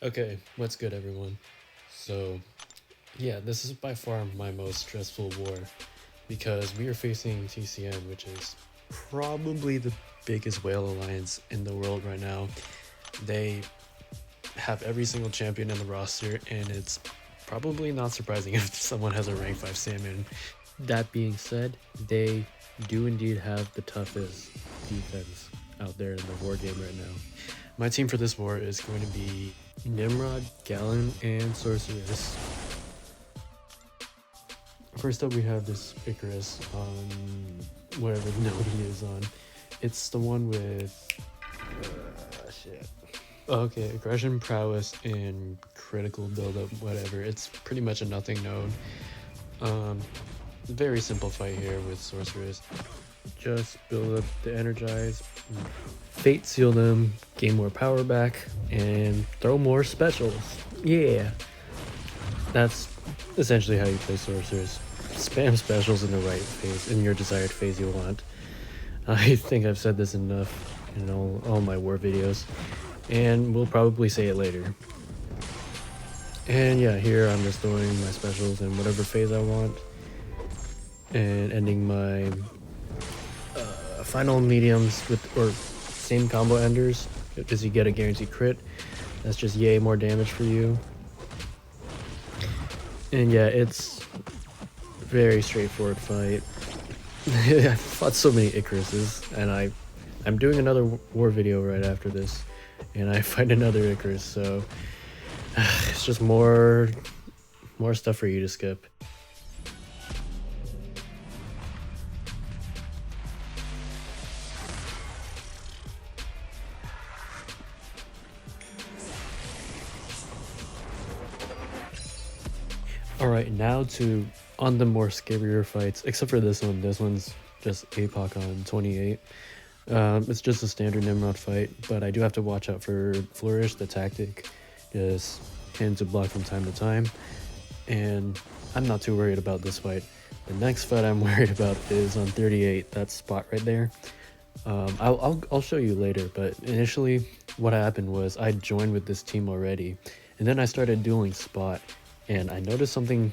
Okay, what's good, everyone? So, yeah, this is by far my most stressful war because we are facing TCM, which is probably the biggest whale alliance in the world right now. They have every single champion in the roster, and it's probably not surprising if someone has a rank 5 salmon. That being said, they do indeed have the toughest defense out there in the war game right now. My team for this war is going to be Nimrod, Gallon, and Sorceress. First up, we have this Icarus on whatever node he is on. It's the one with shit. Okay, aggression, prowess, and critical buildup, whatever. It's pretty much a nothing node. Very simple fight here with Sorceress. Just build up the energize, fate seal them, gain more power back, and throw more specials. Yeah, that's essentially how you play Sorceress. Spam specials in the right phase, in your desired phase you want. I think I've said this enough in all my war videos, and we'll probably say it later. And yeah, here I'm just throwing my specials in whatever phase I want, and ending my final mediums with or same combo enders because you get a guaranteed crit. That's just yay more damage for you. And yeah, it's very straightforward fight. I fought so many Icaruses, and I'm doing another war video right after this, and I fight another Icarus, so it's just more stuff for you to skip. Alright, now to on the more scarier fights, except for this one. This one's just APOC on 28. It's just a standard Nimrod fight, but I do have to watch out for Flourish, the tactic. Just him to block from time to time. And I'm not too worried about this fight. The next fight I'm worried about is on 38, that spot right there. I'll show you later, but initially what happened was I joined with this team already, and then I started dueling spot, and I noticed something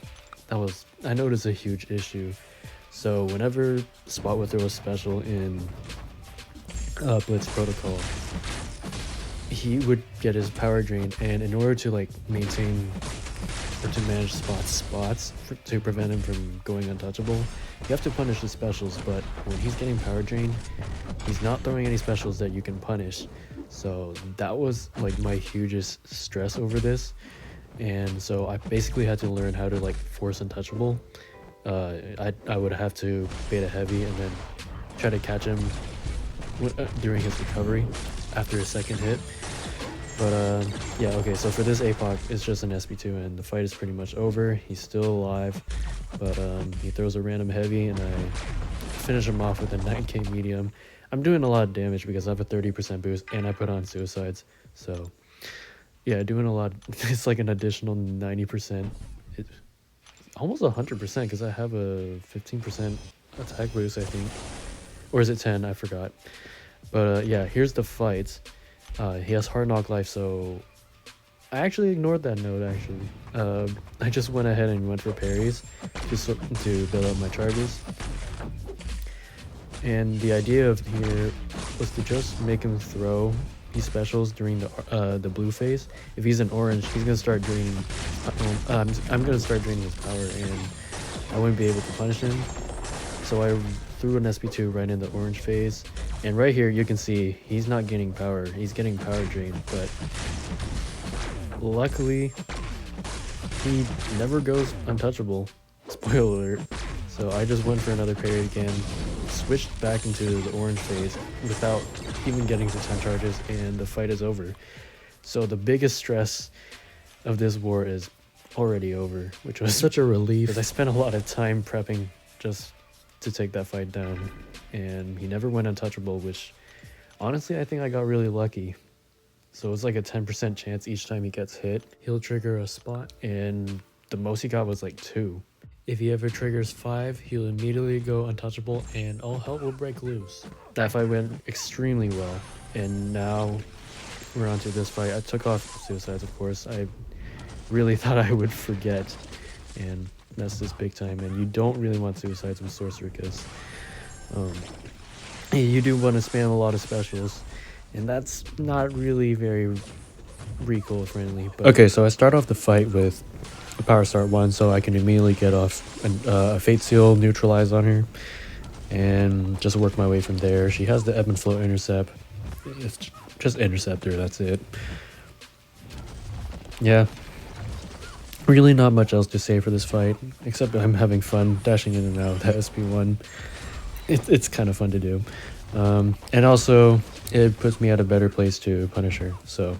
I noticed a huge issue. So whenever spot would throw a special in Blitz protocol, he would get his power drain, and in order to like maintain or to manage spots to prevent him from going untouchable, you have to punish the specials. But when he's getting power drain, he's not throwing any specials that you can punish. So that was like my hugest stress over this, and so I basically had to learn how to like force untouchable. I would have to beta heavy and then try to catch him during his recovery after his second hit. But yeah, okay, so for this APOC, it's just an SB2 and the fight is pretty much over. He's still alive, but he throws a random heavy and I finish him off with a 9k medium. I'm doing a lot of damage because I have a 30% boost and I put on suicides. So yeah, doing a lot. It's like an additional 90%. It's almost 100% because I have a 15% attack boost, I think. Or is it 10? I forgot. But yeah, here's the fights. He has hard knock life, so I actually ignored that node. I just went ahead and went for parries just to build up my charges. And the idea of here was to just make him throw these specials during the blue phase. If he's an orange, he's gonna start draining. I'm gonna start draining his power, and I wouldn't be able to punish him. So I threw an SB2 right in the orange phase, and right here you can see he's not getting power. He's getting power drain, but luckily he never goes untouchable. Spoiler alert. So I just went for another parry again, switched back into the orange phase without even getting to 10 charges, and the fight is over. So the biggest stress of this war is already over, which was such a relief because I spent a lot of time prepping just to take that fight down, and he never went untouchable, which honestly I think I got really lucky. So it's like a 10% chance each time he gets hit he'll trigger a spot, and the most he got was like 2. If he ever triggers 5, he'll immediately go untouchable and all hell will break loose. That fight went extremely well, and now we're on to this fight. I took off suicides, of course. I really thought I would forget, and that's this big time. And you don't really want suicides with Sorcerer, because you do want to spam a lot of specials, and that's not really very recoil friendly. But okay, so I start off the fight with a power start 1, so I can immediately get off a Fate Seal neutralize on her, and just work my way from there. She has the ebb and flow intercept. It's just intercept her, that's it. Yeah, really not much else to say for this fight, except I'm having fun dashing in and out of that SP1. It's kind of fun to do. And also, it puts me at a better place to punish her, so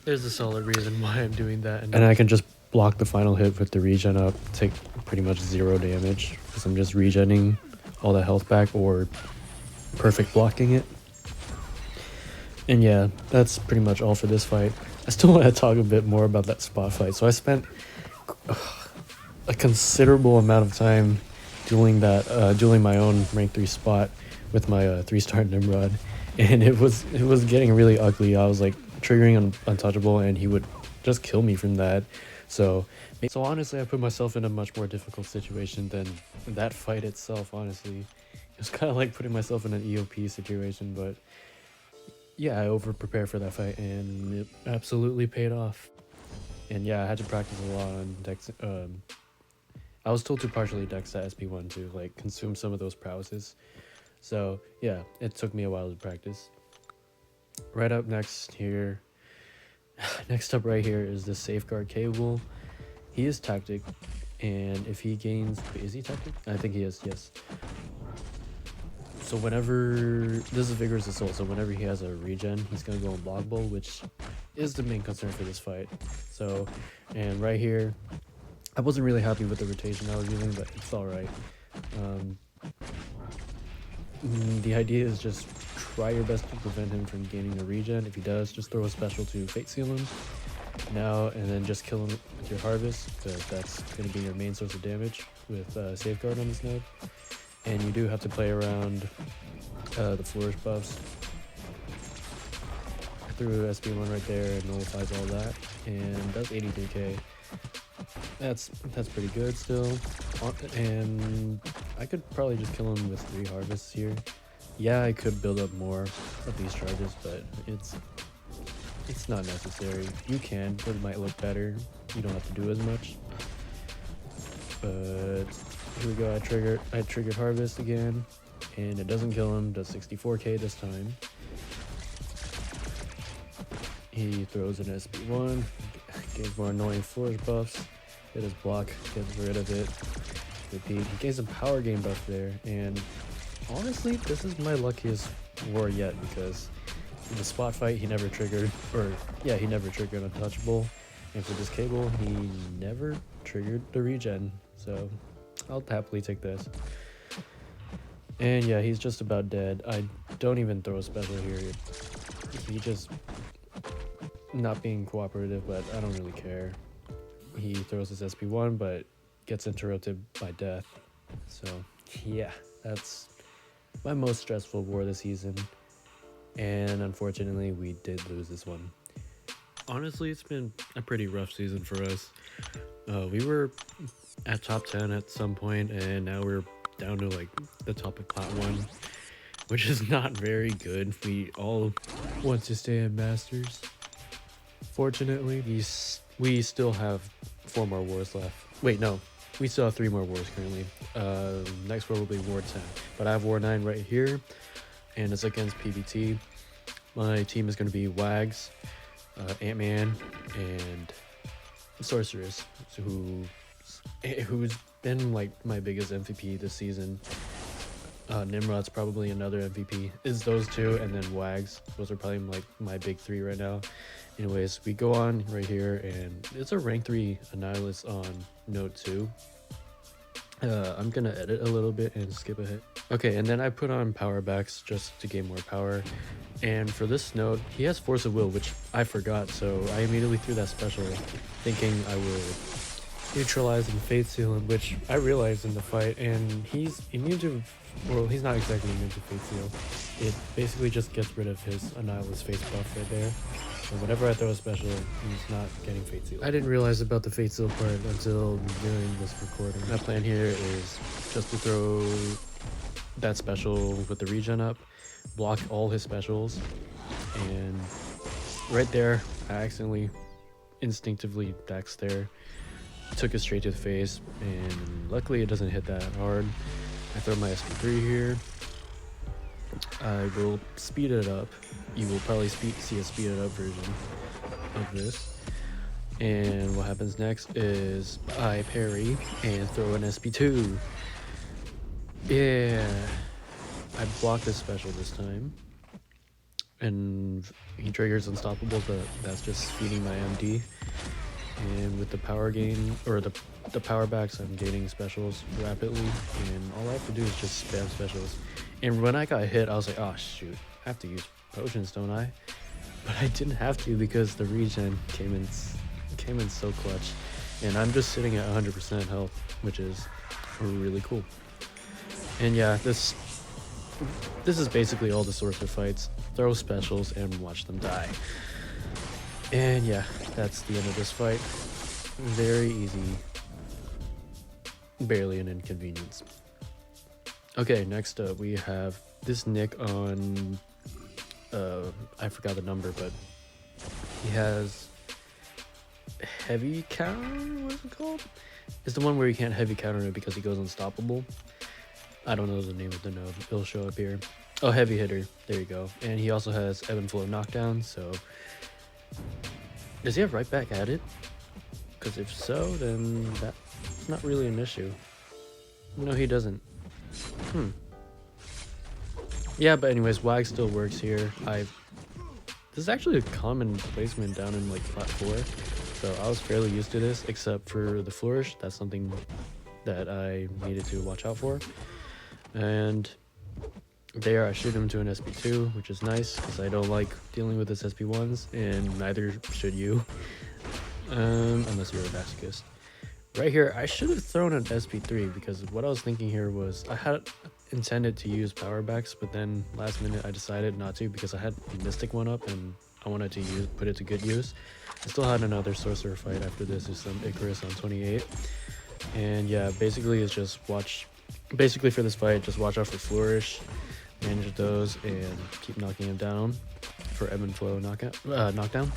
there's a solid reason why I'm doing that. And I can just block the final hit with the regen up, take pretty much 0 damage, because I'm just regenning all that health back, or perfect blocking it. And yeah, that's pretty much all for this fight. I still want to talk a bit more about that spot fight. So I spent a considerable amount of time dueling my own rank 3 spot with my 3-star Nimrod, and it was getting really ugly. I was like triggering untouchable, and he would just kill me from that. So honestly, I put myself in a much more difficult situation than that fight itself. Honestly, it was kind of like putting myself in an EOP situation, but yeah, I over prepared for that fight, and it absolutely paid off. And yeah, I had to practice a lot on Dex. I was told to partially Dex that SP1 to like consume some of those prowesses. So yeah, it took me a while to practice. Right up next here, next up right here is the Safeguard Cable. He is tactic, and if he gains, wait, is he tactic? I think he is, yes. So whenever, this is Vigorous Assault, so whenever he has a regen, he's going to go on Block Bowl, which is the main concern for this fight. So, and right here, I wasn't really happy with the rotation I was using, but it's alright. The idea is just try your best to prevent him from gaining a regen. If he does, just throw a special to Fate Seal him now, and then just kill him with your Harvest, because that's going to be your main source of damage with Safeguard on this node. And you do have to play around the Flourish buffs. I threw SP1 right there, and nullifies all that, and that's 83k. That's pretty good still. And I could probably just kill him with 3 harvests here. Yeah, I could build up more of these charges, but it's not necessary. You can, but it might look better. You don't have to do as much. But here we go. I triggered Harvest again, and it doesn't kill him. Does 64k this time. He throws an SP1, gains more annoying Flourish buffs. Hit his block, gets rid of it. Repeat. He gains a power gain buff there, and honestly, this is my luckiest war yet, because in the spot fight he never triggered, he never triggered Untouchable, and for this cable he never triggered the regen. So I'll happily take this. And yeah, he's just about dead. I don't even throw a special here. He just not being cooperative, but I don't really care. He throws his SP1, but gets interrupted by death. So yeah, that's my most stressful war this season. And unfortunately, we did lose this one. Honestly, it's been a pretty rough season for us. We were at top 10 at some point, and now we're down to like the top of Plat 1, which is not very good. We all want to stay in Masters. Fortunately, we still have 4 more wars left. Wait, no, we still have 3 more wars currently. Next war will be War 10, but I have War 9 right here, and it's against PBT. My team is going to be Wags, Ant-Man, and Sorceress, who's been like my biggest MVP this season. Nimrod's probably another MVP. Is those two, and then Wags. Those are probably like my big 3 right now. Anyways, we go on right here, and it's a rank 3 annihilus on node 2. I'm gonna edit a little bit and skip ahead. Okay, and then I put on power backs just to gain more power. And for this node, he has Force of Will, which I forgot, so I immediately threw that special, thinking I would neutralize and Fate Seal him, which I realized in the fight, and he's immune to, well, he's not exactly immune to Fate Seal. It basically just gets rid of his annihilus face buff right there. So whenever I throw a special, he's not getting Fate Seal. I didn't realize about the Fate Seal part until doing this recording. My plan here is just to throw that special with the regen up, block all his specials, and right there, I accidentally, instinctively dex there, took it straight to the face, and luckily it doesn't hit that hard. I throw my SP3 here. I will speed it up. You will probably see a speeded up version of this. And what happens next is I parry and throw an SP2. Yeah, I blocked this special this time. And he triggers unstoppable, but that's just feeding my MD. And with the power gain, or the power backs, I'm gaining specials rapidly, and all I have to do is just spam specials. And when I got hit, I was like, oh shoot, I have to use potions, don't I? But I didn't have to because the regen came in so clutch, and I'm just sitting at 100% health, which is really cool. And yeah, this is basically all the Sorcerer fights: throw specials and watch them die. And yeah, that's the end of this fight. Very easy. Barely an inconvenience. Okay, next up we have this Nick on... I forgot the number, but he has heavy counter, what's it called? It's the one where you can't heavy counter it because he goes unstoppable. I don't know the name of the node. It'll show up here. Oh, heavy hitter. There you go. And he also has ebb and flow knockdown, so... Does he have right back at it? Because if so, then that's not really an issue. No, he doesn't. Yeah, but anyways, Wag still works here. This is actually a common placement down in like flat 4, so I was fairly used to this, except for the flourish. That's something that I needed to watch out for. And there I shoot him to an SP2, which is nice because I don't like dealing with his SP1s, and neither should you, unless you're a masochist. Right here, I should have thrown an SP3 because what I was thinking here was I had intended to use power backs, but then last minute I decided not to because I had Mystic one up and I wanted to put it to good use. I still had another Sorcerer fight after this with some Icarus on 28. And yeah, basically it's just basically for this fight, just watch out for Flourish, manage those, and keep knocking him down for ebb and flow knockdown.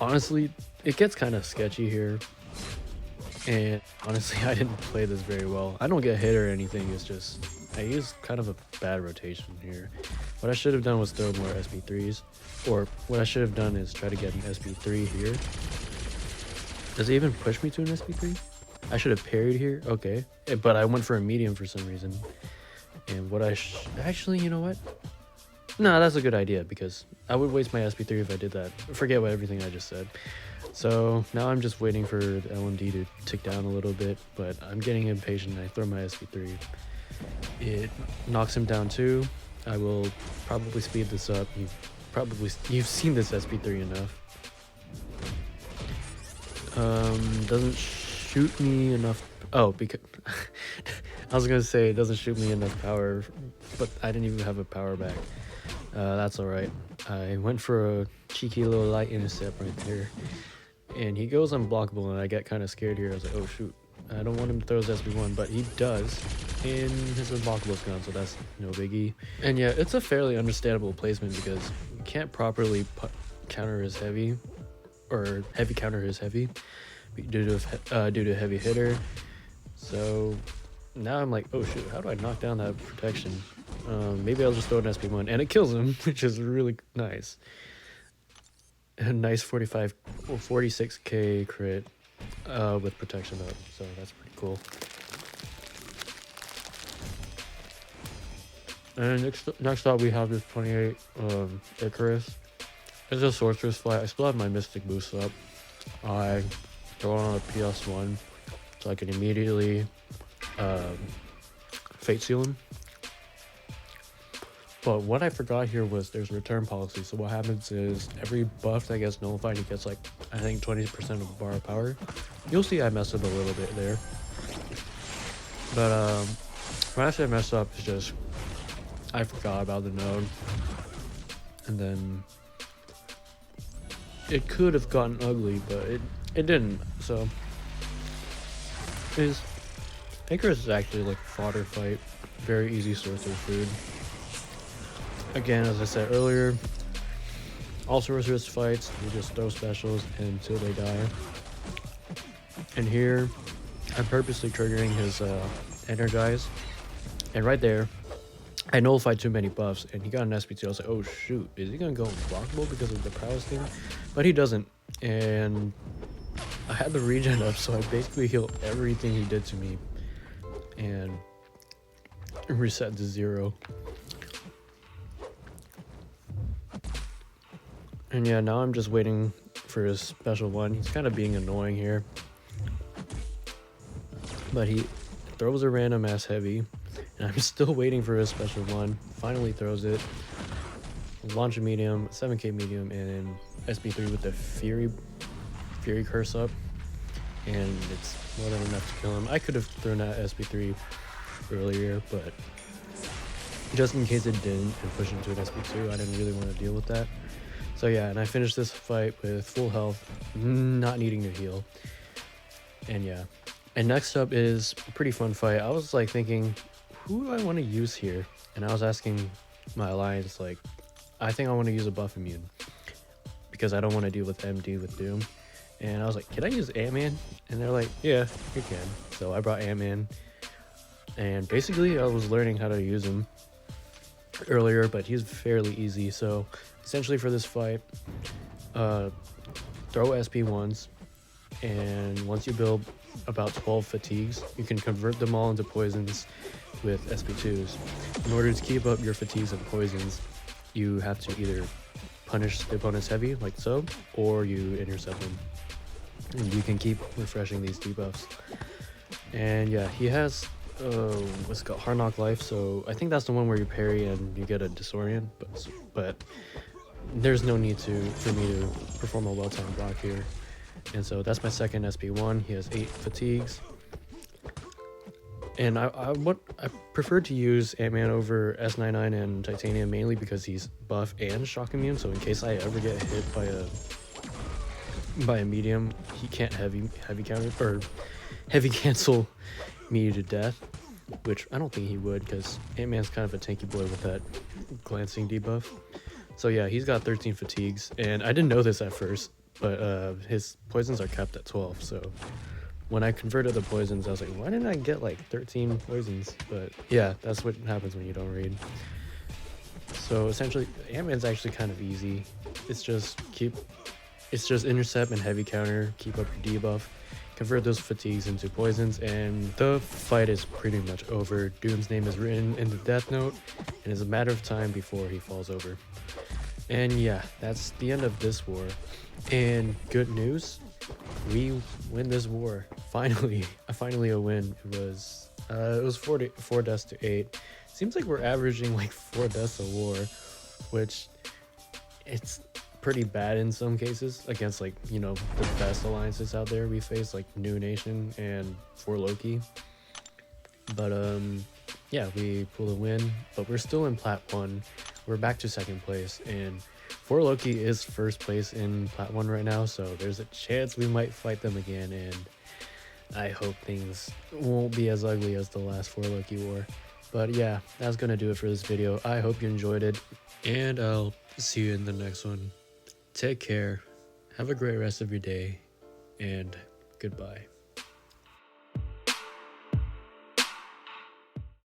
Honestly, it gets kind of sketchy here, and honestly I didn't play this very well. I don't get hit or anything, it's just I used kind of a bad rotation here. What I should have done was throw more SP3s, or what I should have done is try to get an SP3 here. Does it even push me to an SP3? I should have parried here, okay, but I went for a medium for some reason. And what actually, you know what? No, that's a good idea because I would waste my SP3 if I did that. Forget everything I just said. So now I'm just waiting for the LMD to tick down a little bit, but I'm getting impatient and I throw my SP3. It knocks him down too. I will probably speed this up. You've seen this SP3 enough. Doesn't shoot me enough. Oh, because I was gonna say it doesn't shoot me enough power, but I didn't even have a power back. That's alright. I went for a cheeky little light intercept right there, and he goes unblockable, and I get kind of scared here. I was like, oh shoot, I don't want him to throw his SP1, but he does, and his unblockable's gone, so that's no biggie. And yeah, it's a fairly understandable placement because you can't properly counter his heavy, or heavy counter his heavy, due to heavy hitter. So now I'm like, oh shoot, how do I knock down that protection? Maybe I'll just throw an SP1, and it kills him, which is really nice. A nice 46k crit with protection up, so that's pretty cool. And next up we have this 28 Icarus. It's a Sorceress fight. I still have my Mystic boost up. I throw it on a PS1 so I can immediately Fate Seal him. But what I forgot here was there's return policy. So what happens is every buff that gets nullified, he gets like, I think 20% of bar power. You'll see I messed up a little bit there. But when I say messed up, it's just I forgot about the node. And then it could have gotten ugly, but it didn't. So his Icarus is actually like fodder fight, very easy sorcerer food. Again, as I said earlier, all sorceress fights, you just throw specials until they die. And here, I'm purposely triggering his energize, and right there, I nullified too many buffs, and he got an SP2. I was like, oh shoot, is he gonna go unblockable because of the prowess thing? But he doesn't, and I had the regen up, so I basically healed everything he did to me, and reset to 0. And yeah, now I'm just waiting for his special one. He's kind of being annoying here, but he throws a random ass heavy, and I'm still waiting for his special one. Finally throws it, launch a medium, 7k medium, and SP3 with the Fury curse up, and it's more than enough to kill him. I could have thrown that SP3 earlier, but just in case it didn't and pushed into an SP2, I didn't really want to deal with that. So yeah, and I finished this fight with full health, not needing to heal. And yeah, and next up is a pretty fun fight. I was like thinking, who do I want to use here? And I was asking my alliance, like, I think I want to use a buff immune because I don't want to deal with MD with Doom. And I was like, can I use Ant-Man? And they're like, yeah, you can. So I brought Ant-Man, and basically I was learning how to use him earlier, but he's fairly easy. So essentially for this fight, throw SP1s, and once you build about 12 fatigues, you can convert them all into poisons with SP2s. In order to keep up your fatigues and poisons, you have to either punish the opponent's heavy, like so, or you intercept them. And you can keep refreshing these debuffs. And yeah, he has what's it called, Hard Knock Life, so I think that's the one where you parry and you get a disorient, but there's no need for me to perform a well-timed block here. And so that's my second SP1. He has 8 fatigues. And I prefer to use Ant-Man over S99 and Titanium, mainly because he's buff and shock immune, so in case I ever get hit by a medium, he can't heavy counter or heavy cancel me to death, which I don't think he would, because Ant-Man's kind of a tanky boy with that glancing debuff. So yeah, he's got 13 fatigues, and I didn't know this at first, but his poisons are capped at 12. So when I converted the poisons, I was like, why didn't I get like 13 poisons? But yeah, that's what happens when you don't read. So essentially, Ant-Man's actually kind of easy. It's just intercept and heavy counter, keep up your debuff, convert those fatigues into poisons, and the fight is pretty much over. Doom's name is written in the death note, and it's a matter of time before he falls over. And yeah, that's the end of this war. And good news, we win this war. Finally a win. It was 4 deaths to 8. Seems like we're averaging like 4 deaths a war, which it's pretty bad in some cases against, like, you know, the best alliances out there we face, like New Nation and For Loki. But yeah, we pull a win, but we're still in Plat 1. We're back to second place, and For Loki is first place in Plat 1 right now, so there's a chance we might fight them again, and I hope things won't be as ugly as the last For Loki war. But yeah, that's gonna do it for this video. I hope you enjoyed it, and I'll see you in the next one. Take care, have a great rest of your day, and goodbye.